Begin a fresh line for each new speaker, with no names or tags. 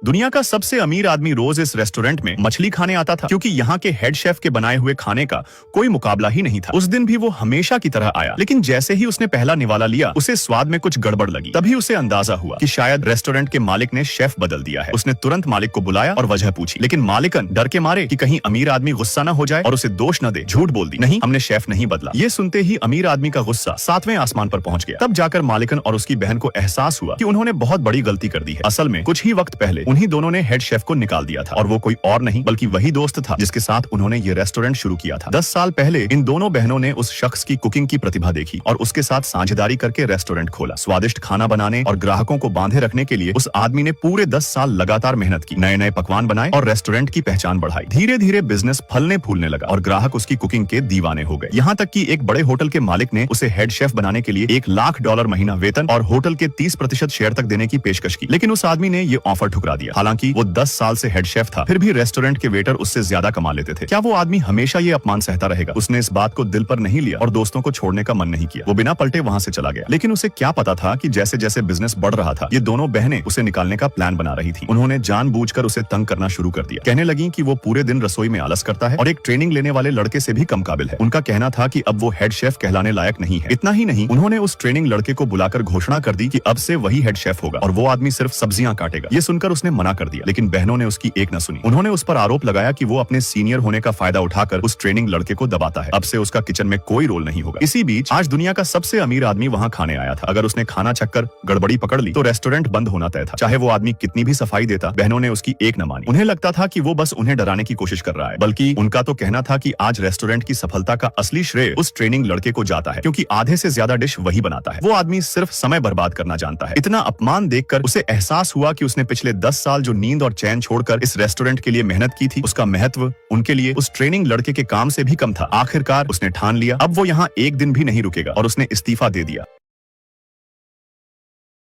दुनिया का सबसे अमीर आदमी रोज इस रेस्टोरेंट में मछली खाने आता था, क्योंकि यहाँ के हेड शेफ के बनाए हुए खाने का कोई मुकाबला ही नहीं था। उस दिन भी वो हमेशा की तरह आया, लेकिन जैसे ही उसने पहला निवाला लिया उसे स्वाद में कुछ गड़बड़ लगी। तभी उसे अंदाजा हुआ कि शायद रेस्टोरेंट के मालिक ने शेफ बदल दिया है। उसने तुरंत मालिक को बुलाया और वजह पूछी, लेकिन मालिकन डर के मारे कि कहीं अमीर आदमी गुस्सा न हो जाए और उसे दोष न दे, झूठ बोल दी, नहीं हमने शेफ नहीं बदला। ये सुनते ही अमीर आदमी का गुस्सा 7वें आसमान पर पहुंच गया। तब जाकर मालिकन और उसकी बहन को एहसास हुआ कि उन्होंने बहुत बड़ी गलती कर दी है। असल में कुछ ही वक्त पहले उन्हीं दोनों ने हेड शेफ को निकाल दिया था, और वो कोई और नहीं बल्कि वही दोस्त था जिसके साथ उन्होंने ये रेस्टोरेंट शुरू किया था। 10 साल पहले इन दोनों बहनों ने उस शख्स की कुकिंग की प्रतिभा देखी और उसके साथ साझेदारी करके रेस्टोरेंट खोला। स्वादिष्ट खाना बनाने और ग्राहकों को बांधे रखने के लिए उस आदमी ने पूरे 10 साल लगातार मेहनत की, नए नए पकवान बनाए और रेस्टोरेंट की पहचान बढ़ाई। धीरे धीरे बिजनेस फलने फूलने लगा और ग्राहक उसकी कुकिंग के दीवाने हो गए। यहाँ तक कि एक बड़े होटल के मालिक ने उसे हेड शेफ बनाने के लिए $1,00,000 महीना वेतन और होटल के 30% शेयर तक देने की पेशकश की, लेकिन उस आदमी ने ये ऑफर ठुकरा दिया। हालांकि वो 10 साल से हेड शेफ था, फिर भी रेस्टोरेंट के वेटर उससे ज्यादा कमा लेते थे। क्या वो आदमी हमेशा ये अपमान सहता रहेगा? उसने इस बात को दिल पर नहीं लिया और दोस्तों को छोड़ने का मन नहीं किया। वो बिना पलटे वहाँ से चला गया। लेकिन उसे क्या पता था कि जैसे जैसे बिजनेस बढ़ रहा था, ये दोनों बहनें उसे निकालने का प्लान बना रही थी। उन्होंने जानबूझकर उसे तंग करना शुरू कर दिया। कहने लगी कि वो पूरे दिन रसोई में आलस करता है और एक ट्रेनिंग लेने वाले लड़के से भी कम काबिल है। उनका कहना था कि अब वो हेड शेफ कहलाने लायक नहीं है। इतना ही नहीं, उन्होंने उस ट्रेनिंग लड़के को बुलाकर घोषणा कर दी कि अब से वही हेड शेफ होगा और वो आदमी सिर्फ सब्जियां काटेगा। ये सुनकर उसने मना कर दिया, लेकिन बहनों ने उसकी एक न सुनी। उन्होंने उस पर आरोप लगाया कि वो अपने सीनियर होने का फायदा उठाकर उस ट्रेनिंग लड़के को दबाता है। अब से उसका किचन में कोई रोल नहीं होगा। इसी बीच आज दुनिया का सबसे अमीर आदमी वहाँ खाने आया था। अगर उसने खाना चखकर गड़बड़ी पकड़ ली तो रेस्टोरेंट बंद होना तय था। चाहे वो आदमी कितनी भी सफाई देता, बहनों ने उसकी एक न मानी। उन्हें लगता था कि वो बस उन्हें डराने की कोशिश कर रहा है, बल्कि उनका तो कहना था कि आज रेस्टोरेंट की सफलता का असली श्रेय उस ट्रेनिंग लड़के को जाता है, क्योंकि आधे से ज्यादा डिश वही बनाता है। वो आदमी सिर्फ समय बर्बाद करना जानता है। इतना अपमान देखकर उसे एहसास हुआ कि उसने पिछले 10 साल जो नींद और चैन छोड़कर इस रेस्टोरेंट के लिए मेहनत की थी, उसका महत्व उनके लिए उस ट्रेनिंग लड़के के काम से भी कम था। आखिरकार उसने ठान लिया, अब वो यहाँ एक दिन भी नहीं रुकेगा और उसने इस्तीफा दे दिया।